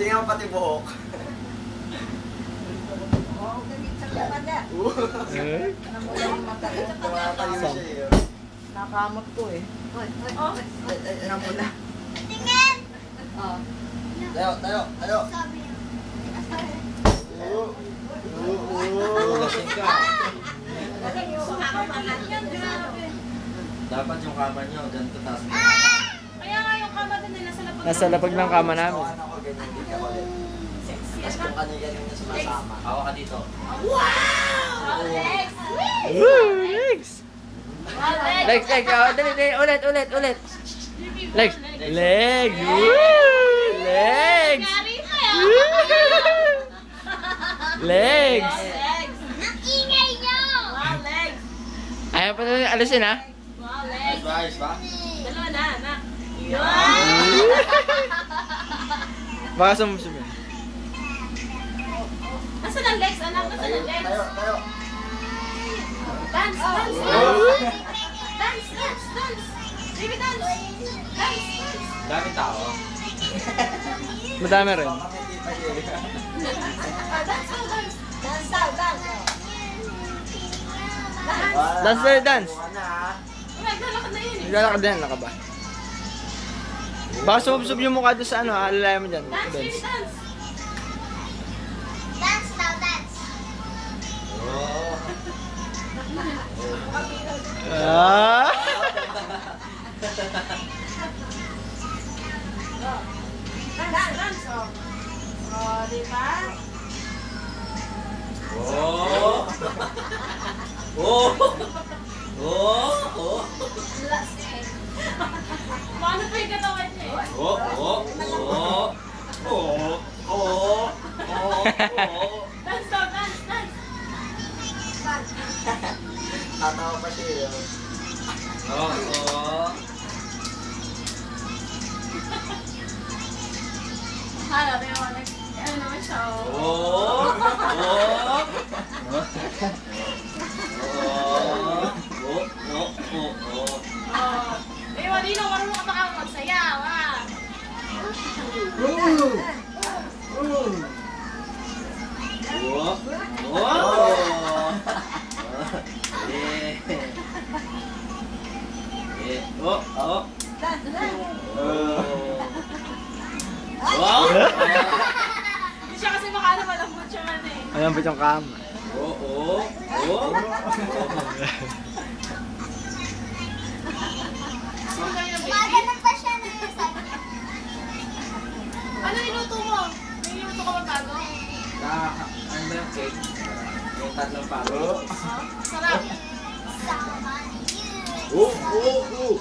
Tingnan mo pati buhok. Oo, ganit sa kapanda. Namula yung mata ko. Tumatayo siya eh. Nakamot ko eh. Namula. Tingin! Oo. Tayo, tayo, tayo. Lasing ka. Dapat yung kama nyo, ganito taas mo. Kaya nga yung kama din nila sa labag. Nasa lapag ng kama namin. Ano ko, ganyan din ako ulit. Tapos kung kanina na sumasama. Hawa ka dito. Wow! Legs! Woo! Legs! Wow, legs! Legs, legs. Oh, dali, dali. Ulit, ulit, ulit. Legs. Legs. Woo! Legs. Gary kayo! Legs. Wow, legs! Ang ingay nyo! Wow, legs! Ayaw pa na alisin ha. Wow, Ayos legs! ba? Ayos ba? Dalawa na, anak. Baka sumusunod. Nasaan ang legs, anak? Nasaan ang legs? Tayo, tayo. Dance, dance, dance! Dance, dance, dance! Baby, dance! Dance, dance! Dami tao. Madami rin. Baka may tita siya. Dance, oh, dance! Dance daw, dance. Wala. Dance, sir, dance. Buka na, ha? Naglalakad na yun eh. Naglalakad din, naka ba? Baka sumubsub yung mukha doon sa ano, alalaya mo dyan. Dance, baby, Benz. dance! Dance daw, dance. Oo. Ah! Dance, dance, oh. Oh, di ba? Oh! Oh! Oh! Oh! Paano pa yung katawan niya eh? Oh! Oh! Oh! Oh! Oh! Oh! Dance daw, dance, dance! Tatawa pa siya eh. Oh! Oh! Hala, may mga ano naman siya, oh. Oh! Oh! Oh. Eh, wali na, marunong ka baka magsayaw, ah. Hindi siya kasi makana malambot siya man eh. Ayan po yung kama. Sino kayo ng baby? Maganon pa siya na sabi. Ano niluto mo? May niluto ka ba bago? Ano ba yung cake? Yung tatlong pako. Sarap. Sama you. Oh! Oh! Oh!